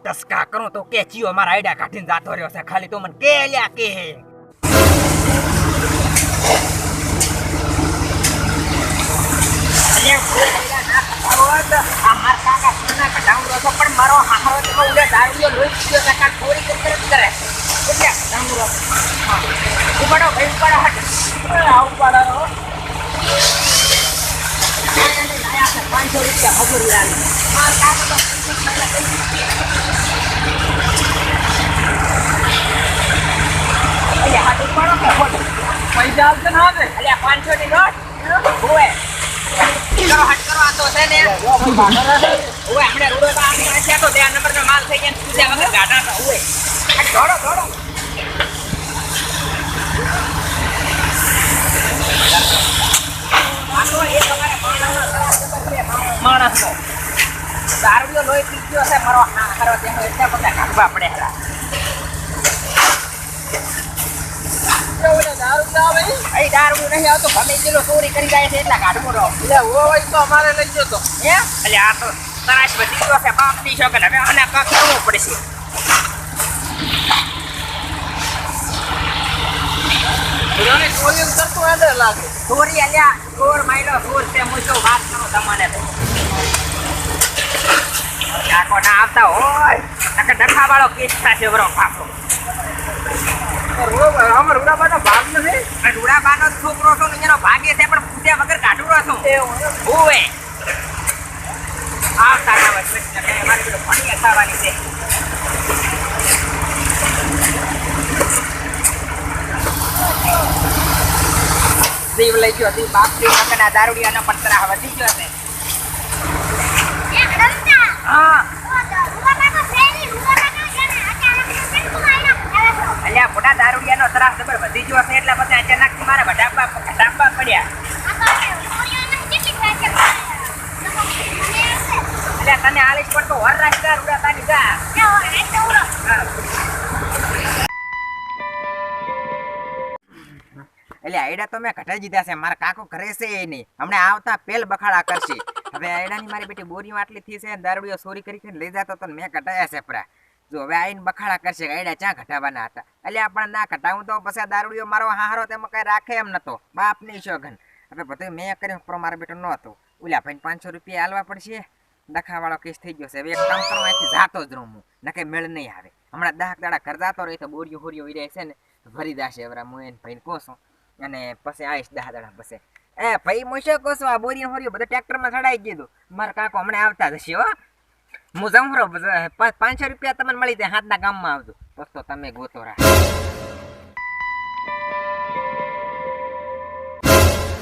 ટસકા કરું તો કે ચિયો મારા આઈડા કાઢીને જાતો રહ્યો છે ખાલી તો મને કે લ્યા કે મારો હારો તો ઉડે દારૂ લોહી પીયો છે કા થોડી કરે એટલે દારૂ ઉપાડો ભાઈ ઉપાડો હટ ઉપાડો 500 રૂપિયા મજૂરી લાવી માર કાકા તો અલ્યા હાથ ઉપાડો કે ખોટો પૈસા આવશે ના આવે અલ્યા 500 ની નોટ હોવે કરો હટ કરો આ તો છે ને ઓય આપણે રોડો તો આની આ તો તે નંબરનો માલ થઈ ગયા તુજા વગર ગાડા તો ઓય દોડો દોડો આ તો એ તમારે માણસ દારૂ લોહી પીજો છે મારો હારો તેનો એટલે બધા કાઢવા પડે હરા દારૂ ના આવે એ દારૂ નહીં આવતો ગમે કિલો ચોરી કરી જાય છે એટલા કાઢવો રહો એટલે હોય તો અમારે લઈ ગયો તો હે એટલે આ તો તરાશ બધી ગયો છે બાપ ની છોકર હવે આને કા કરવું પડશે રોને ચોરી કરતો આડે લાગે ચોરી અલ્યા ચોર માઈલો ચોર છે મુજો વાત કરો તમને તો કાકો ના આવતા હોય નકે ડખા વાળો કેસ થાશે વરો પાપો અમાર રૂડાબાનો ભાગ નથી રૂડાબાનો છોકરો છો ને એનો ભાગે છે પણ પૂછ્યા વગર કાઢું રહો ઓવે આ સારા વર્ષ કે મારી તો પાણી અથાવાની છે દેવ લઈ ગયો તી બાપ થી નકના દારૂડિયાનો પંતરા વધી ગયો છે એ ડરતા હા રૂડાબાનો ફેરી રૂડાબાનો જાને અલ્યા મોટા દારૂડિયાનો ત્રાસ જબર વધી ગયો છે એટલે પછી અચાનક મારા ઢાપા પડ્યા અલ્યા તને આલીશ પણ તો વર રાખતા રૂડા તાની જા એટલે આઈડા તો મેં કઢાઈ દીધા છે મારા કાકો કરે છે એ નહીં હમણાં આવતા પેલ બખાડા કરશે હવે આઈડાની મારી બેટી બોરીમાં આટલી થી છે દારૂડિયો ચોરી કરીને લઈ જતો તો મેં કઢાયા છે પરા જો હવે આઈને બખાડા કરશે આઈડા ચા ઘટાવાના હતા એટલે આપણે ના ઘટાવું તો પછી દારૂડિયો મારો હારો તેમાં કઈ રાખે એમ નતો બાપ ની શોગન હવે બધું મેં કર્યું પણ મારો બેટો નહોતો ઓલા ભાઈ 500 રૂપિયા આલવા પડશે ડખા વાળો કેસ થઈ ગયો છે હવે એક કામ કરો અહીંથી જાતો જ રહું હું નકે મેળ નહીં આવે હમણાં 10 દાડા ઘર જાતો રહી તો બોરીઓ હોરીઓ વિરાય છે ને ભરી દાશે હવે હું એને ભાઈને કોસો અને પછી આવીશ 10 દાડા પછી એ ભાઈ મોશો કોસો આ બોરીઓ હોરીઓ બધું ટ્રેક્ટરમાં ચડાઈ દીધું મારા કાકો હમણાં આવતા જશે હો હું જાઉં રો 500 રૂપિયા તમને મળી જાય હાથના ગામમાં આવજો તો તમે ગોતો રાખ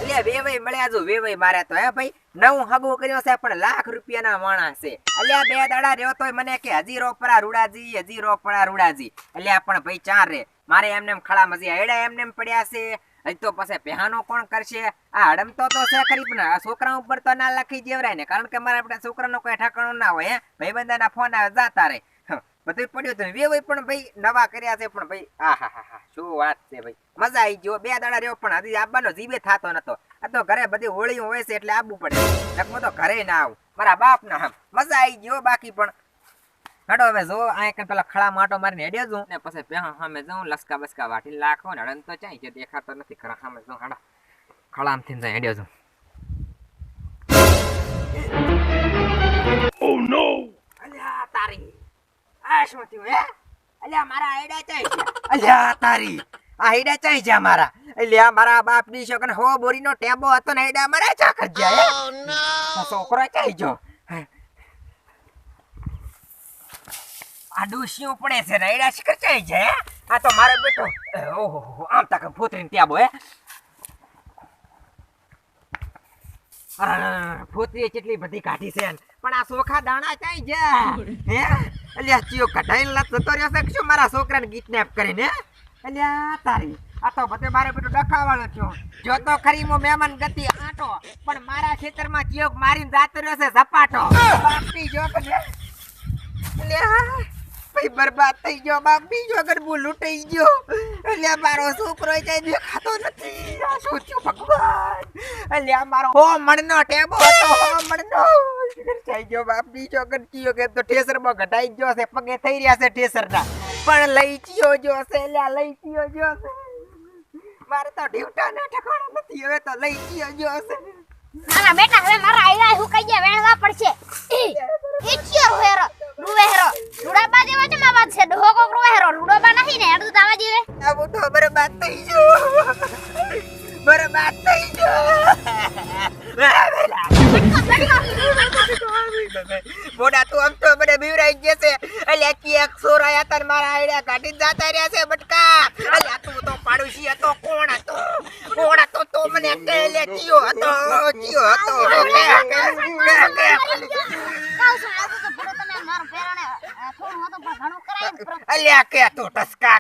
એટલે વેવાઈ મળ્યા જો વેવાઈ માર્યા તો હે ભાઈ નવું હગું કર્યો છે પણ લાખ રૂપિયાના માણસ છે અલ્યા 2 દાડા રહ્યો તોય મને કે હજી રોપડા રૂડાજી અલ્યા પણ ભાઈ 4 રે મારે એમને ખળા મજી આયડા એમને પડ્યા છે હજી તો પછી પહેવાનો કોણ કરશે આ હડમતો તો છે ખરી પણ આ છોકરા ઉપર તો ના લખી દેવરાય ને કારણ કે મારા આપણા છોકરાનો કોઈ ઠાકાણો ના હોય હે ભાઈબંધના ફોન આવે જાતા રે બધું પડ્યું હતું વેવાઈ પણ ભાઈ નવા કર્યા છે પણ ભાઈ આહાહા શું વાત છે ભાઈ મજા આવી ગયો 2 દાડા રહ્યો પણ હજી આવવાનો જીવે થાતો નતો આ તો ઘરે બધી હોળી હોય છે એટલે આવવું પડે નકમો તો ઘરે ના આવું મારા બાપ ના હમ મજા આવી ગયો બાકી પણ હડો હવે જો આ એક પેલા ખળા માટો મારીને હેડ્યો છું ને પછી પહેા સામે જાઉં લસકા બસકા વાટી લાખો ને હડન તો ચાઈ કે દેખાતો નથી ખરા સામે જાઉં હડો ખળામથી જાય હેડ્યો છું ઓ નો અલ્યા તારી આ શું થયું હે અલ્યા મારા આઈડા ચાઈ ગયા અલ્યા તારી આ આઈડા ચાઈ ગયા મારા અલ્યા મારા બાપ ની છોકરાને હો બોરીનો ટેબો હતો ને આઈડા મારા ચા ખજ ગયા ઓ નો છોકરો ચાઈ ગયો આ ડોશીઓ પડે છે ને આઈડા શિકર ચાઈ જાય આ તો મારો બેટો ઓહો આમ તક ફૂતરીને ટેબો હે ફૂતરી કેટલી બધી કાઢી છે પણ આ સોખા દાણા ચાઈ ગયા હે અલ્યા ચિયો કઢાઈને લત જતો રહ્યો છે શું મારા છોકરાને કિડનેપ કરીને અલ્યા તારી આ તો બધે મારો બેટો ડખાવાળો થયો જો તો ખરી મો મહેમાન ગતિ આટો પણ મારા ખેતરમાં ચિયો મારીને જાતો રહ્યો છે ઝપાટો બાપી જો કે અલ્યા ભાઈ બરબાદ થઈ ગયો બાપી જો ગરબુ લૂટાઈ ગયો અલ્યા મારો છોકરો જાય દેખાતો નથી આ શું થયું ભગવાન અલ્યા મારો હો મણનો ટેબો હતો હો મણનો થઈ ગયો બાપ બીજો ગટકીયો કે તો ઠેસરમાં ઘટાઈ ગયો છે પગે થઈ રહ્યા છે ઠેસરના પણ લઈ ગયો જો છે લ્યા લઈ ગયો જો છે મારે તો ઢીવટા ના ઠકાણો નથી હવે તો લઈ ગયો જો છે ના બેટા હવે મારા આયરા હું કઈ ગયા વેણવા પડશે ઈચ્યો હેરો રૂવેરો રૂડાબા જેવા છે માવા છે ઢોકો રૂવેરો રૂડાબા નહીં ને એડું દાવા જેવે આવું તો બરબાદ થઈ ગયો બરબાદ થઈ ગયો મોડા તું આમ તો મને બીવરાઈ ગયા છે અલ્યા કે એક સોરાયા તન મારા આઈડિયા કાઢી જાતા રહ્યા છે બટકા અલ્યા તું તો પાડોશી હતો કોણ હતો તો મને કે લે કયો હતો અલ્યા કે તો ટસકા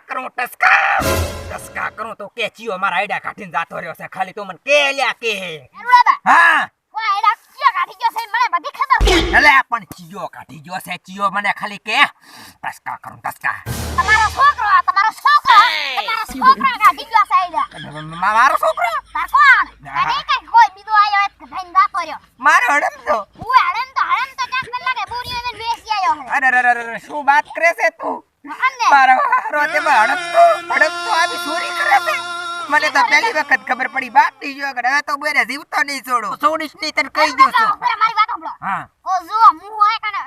કરું તો કે ચિયો મારા આઈડિયા કાઢીને જાતો રહ્યો છે ખાલી તો મને કે લ્યા કે હા અલે પણ ચિયો કાઢી ગયો છે ચિયો મને ખાલી કે ટસકા કરું તમારો છોકરો કાઢી ગયો છે આયડા મારો છોકરો તાર કોણ અરે કઈ કોઈ બીજો આયો એક થઈને જાતો રહ્યો મારો હડમ તો હું હડમ તો ચાક લાગે બોરીઓ ને બેસી આયો હે અરે શું વાત કરે છે તું અને મારો હારો તે હડમ તો આવી ચોરી કરે છે મને તો પહેલી વખત ખબર પડી બાપ ની જો હવે તો બોરે જીવતો નહીં છોડીશ નહીં તને કહી દઉં છું મારી વાત સાંભળો હા ઓ જો હું હોય કને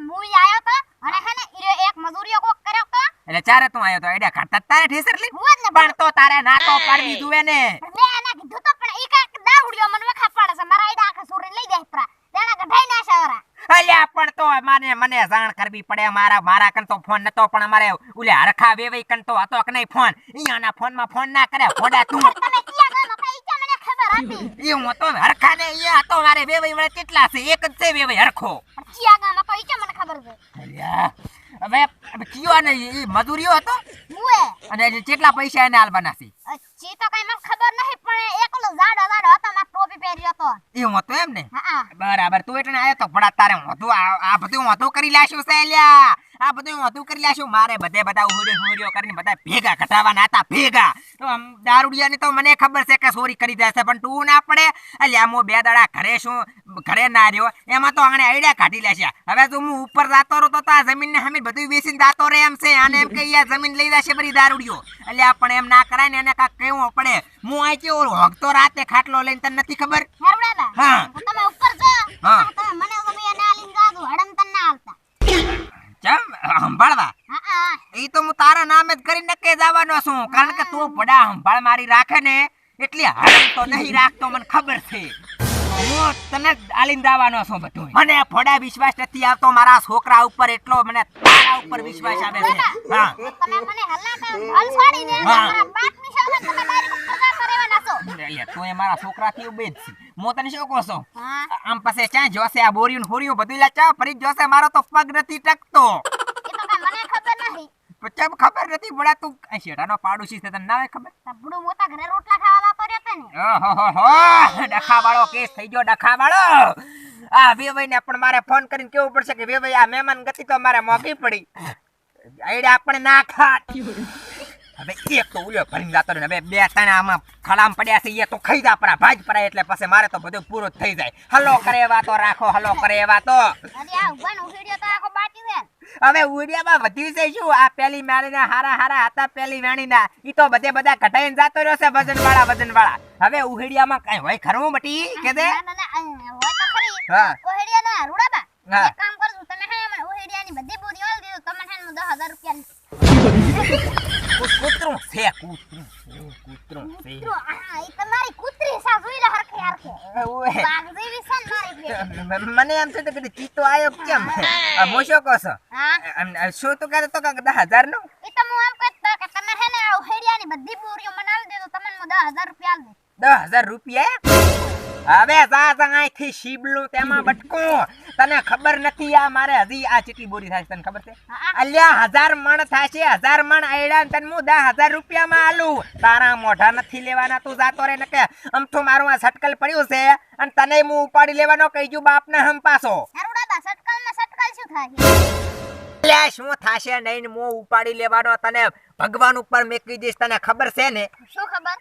મુઈ આયો તો અને હે ને ઈરે એક મજૂરીઓ કોક કર્યો તો એટલે ચારે તું આયો તો આઈડિયા કાઢતા તારે ઠેસર લી હું જ ને પણ તો તારે ના તો પાડવી જુએ ને મેં એને કીધું તો પણ ઈ કાક દાવડિયો મને વખા પાડે છે મારા આઈડા આખા સોરી લઈ જાય પરા તેના કઢાઈ ના સાવરા અલ્યા પણ તો મને જાણ કરવી પડે મારા કન તો ફોન નતો પણ અમારે ઉલે હરખા વેવઈ કન તો હતો કે નહીં ફોન ઈયાના ફોનમાં ફોન ના કરે ફોડા તું તમે ક્યાં ગયો મકા ઈ મને ખબર હતી ઈ હું તો હરખા ને ઈયા હતો મારે વેવઈ વળે કેટલા છે એક જ છે વેવઈ હરખો ક્યાં ગયો મકા ઈ મને ખબર છે અલ્યા હવે કયો ને ઈ મજૂરીઓ હતો મુએ અને કેટલા પૈસા એને હાલ બનાસી જી તો કઈ મને ખબર નહીં પણ એકલો જાડો હતો માં ટોપી પહેર્યો હતો ઈ હું તો એમ ને હા બરાબર તું એટલે આયો તો ભડા તારે હું આ બધું હું કરી લાશું છે લ્યા આ બધું હું કરી લાશું મારે બધા ઉહડ્યો કરીને બધા ભેગા કઢાવાના હતા ભેગા તો દારૂડિયાની તો મને ખબર છે કે ચોરી કરી જાય છે પણ તું ના પડે અલ્યા હું 2 દાડા ઘરે ના રહ્યો એમાં તો આણે આઈડિયા કાઢી લેશે હવે જો હું ઉપર જાતો રહું તો આ જમીન ને હમી બધું વેચીને જાતો રહે એમ છે અને એમ કે યા જમીન લઈ જશે બરી દારૂડિયો અલ્યા પણ એમ ના કરાય ને એને કાક કેવું પડે હું આ કે ઓલો હગતો રાતે ખાટલો લઈને તને નથી ખબર હરવડા હા તમે ઉપર જો હા તમે મને તમે ના લીન જાદુ હડમ તન ના આવતા ચમ સંભાળવા હા ઈ તો હું તારા નામે જ કરી નકે જવાનો છું કારણ કે તું બડા સંભાળ મારી રાખે ને એટલે હડમ તો નહીં રાખતો મને ખબર છે હું તને આલીન દાવાનો છું બધું મને ફોડા વિશ્વાસ નથી આવતો મારા છોકરા ઉપર એટલો મને તારા ઉપર વિશ્વાસ આવે છે હા તમે મને હલ્લા કા હલ છોડી દે મારા બાપની સામે તમે ડાયરેક્ટ ઉપર જાતો રહેવાના છો યાર તું એ મારા છોકરા થી ઉભેજ છે હું તને શું કહું છું હા આમ પાસે ક્યાં જોશે આ બોરિયું હોરિયું બધું લા ચા ફરી જોશે મારો તો પગ નથી ટકતો એ તો કઈ મને ખબર નહીં પછી ખબર નથી બડા તું શેઠાનો પાડોશી છે તને ના ખબર તબડુ મોટા ઘરે રોટલા ખાવા વાપર્યો તે ને ઓહો ડખાવાળો કેસ થઈ ગયો ડખાવાળો આ વેવાઈને પણ મારે ફોન કરીને કેવું પડશે કે વેવાઈ આ મહેમાન ગતિ તો મારે મોંઘી પડી આઈડિયા આપણે ના ખાટ હવે એક તો ઉલ્યો ભરીને જાતો ને હવે 2 3 આમાં ખડામ પડ્યા છે એ તો ખાઈ જા પરા ભાજ પરા એટલે પછી મારે તો બધું પૂરું થઈ જાય હલો કરે એવા તો રાખો હલો કરે એવા તો અરે આ ઉભા નો વિડિયો તો આખો બાકી છે હવે ઉડિયામાં વધ્યું છે શું આ પેલી મેળીના હારા હતા પેલી વેણીના ઈ તો બધા ઘટાઈને જાતો રહ્યો છે વજનવાળા હવે ઉહડિયામાં કઈ હોય ખરું બટી કે દે ના હોય તો ખરી હા ઓહેડિયા ના રૂડાબા હા એક કામ કરજો તમે હે મને ઓહેડિયાની બધી બોરી ઓલ દીધું તમને હે 10000 રૂપિયા કૂતરું છે હા ઈ તમારી કૂતરી સા જોઈ લે હરખે ઓએ બાગ જેવી છે ને મારી મને એમ છે કે ચીતો આયો કેમ મોશો કોસો હા શું તું કહેતો તો કે 10000 નો ઈ તો હું એમ કહેતો કે તમે હે ને ઓહેડિયાની બધી બોરીઓ મને આલ દેજો તમને 10000 રૂપિયા આલ દે 10000 રૂપિયા હવે જા અહીંથી શીબલું તેમાં બટકો તને ખબર નથી આ મારે હજી આ ચીટી બોરી થાય તને ખબર છે અલ્યા 1000 મણ થાશે 1000 મણ આયડા તને હું 10000 રૂપિયામાં આલું તારા મોઢા નથી લેવાના તું જાતો રે ને કે અમથું મારું આ સટકલ પડ્યું છે અને તને હું ઉપાડી લેવાનો કહીજુ બાપને હમ પાછો રૂડાબા સટકલ શું થાય અલ્યા શું થાશે નહીં હું ઉપાડી લેવાનો તને ભગવાન ઉપર મેં કહી દઈશ, તને ખબર છે ને શું ખબર?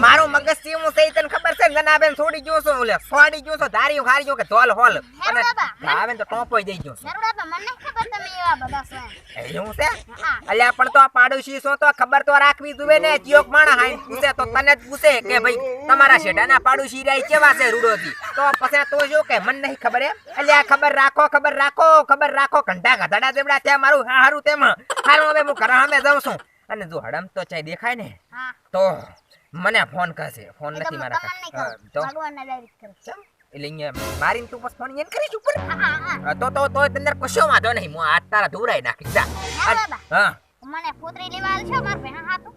મારું મગજ સીવું છે ઈ તને ખબર છે ને? જનાબેન છોડી ગયો છો, ઓલે છોડી ગયો છો, ધાર્યું ખારી ગયો કે ધોલ હોલ અને આવે ને તો ટોપોય દઈ ગયો છો. નરુડા મને નહીં ખબર તમે એવા બધા છો એમ. એવું છે? હા. અલ્યા પણ તો આ પાડોશી છો તો ખબર તો રાખવી જોઈએ ને. ચિયોક માણા હાઈ પૂછે તો તને જ પૂછે કે ભાઈ તમારા શેઠાના પાડોશી રાઈ કેવા છે રૂડોથી, તો પછી તો શું કે મને નહીં ખબર એમ? અલ્યા ખબર રાખો, ખબર રાખો, ખબર રાખો. ઘંટા ગધડા જેવડા ત્યાં મારું હારું તેમાં હારું. હવે હું ઘરે સામે જાઉં છું અને જો હડમ તો ચાય દેખાય ને હા. તો મને ફોન કરશે. ફોન એ તો નથી મારા તમને નહીં પાસે. કહું. તો ભગવાનને direct કરું. ચમ? એટલે અહીંયા મારીને તું બસ ફોન એને કરીશ ઉપર. હા, હા. તો તને કશો વાંધો નહીં. હું હાથ તારા ધોવરાઈ નાખીશ. જા. નરુડા હા મને ફોતરી લેવા આલ છો માર ભેણા હાતું.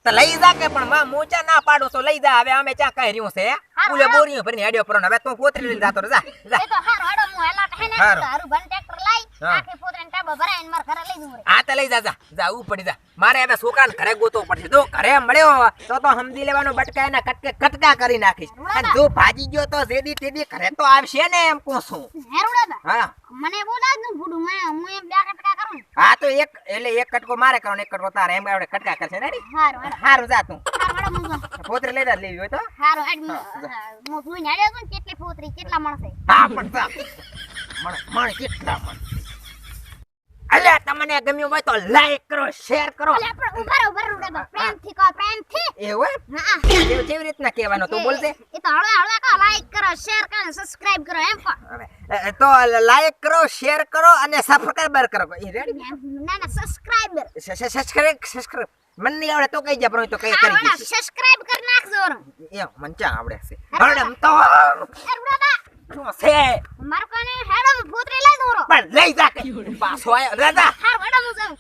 તો લઈ જા કે પણ માં મોચા ના પાડો છો. લઈ જા. હવે અમે ચા કહી રહ્યું છે ઉલે બોરીઓ ભરીને હેડ્યો પર. હવે તું પોતરી લઈને જાતો રે. જા જા. એ તો હારો હાડો હું હેલા કહે ને હારું. તો હારું બન ટ્રેક્ટર લાઈ હા. આખી ફોતરીને ટાબો ભરાઈને માર ઘરે લઈ જઉં રે. હા તો લઈ જા. જા જા ઉપડી જા. મારે હવે છોકરાને ઘરે ગોતવો પડશે. જો ઘરે મળ્યો તો સમજી લેવાનું બટકા એના કટકા કરી નાખીશ. અને જો ભાજી ગયો તો જેદી તેદી ઘરે તો આવશે ને એમ કહું છું. હેરુડા હા મને બોલાજ નું ભૂડું હું એમ બે કટકા કરું. હા તો એક કટકો મારે કરવાનો, એક કટકો તારે. એમ આપણે કટકા કરશે ને. હારું હારું હારું જા તું. હારું હું પોતરી લઈ જા લેવી હોય તો. હારું હેડ હું જોઈને હેડ્યો છું ને કેટલી ફોતરી કેટલા મળશે. હા પણ જા. મણ કેટલા મણ. અલ્યા તમને ગમ્યું હોય તો લાઈક કરો, શેર કરો. અલે પણ ઉભા રહો રૂડા પ્રેમથી કહો પ્રેમથી. એવું એમ? હા કેવી રીતના કહેવાનું તું બોલજે. એ તો હળવે હળવે કહો લાઈક કરો શેર કરો સબસ્ક્રાઇબ કરો એમ કહો. તો લાઈક કરો, શેર કરો અને સબસ્ક્રાઇબર કરો. એ રેડી? ના ના સબસ્ક્રાઇબર. સબસ્ક્રાઇબ મને નહીં આવડે તો કઈ જા, પણ તો કઈ કરી હારું દઈશ. સબસ્ક્રાઇબ કરી નાખજો રો. એ મને ચા આવડે છે. હરડમ તો રૂડા શું છે? મારું કને હેડો ફોતરી લઈ દઉં રો. પણ લઈ જા કે પાછો આયો. રાજા હારું હેડો હું જાઉં.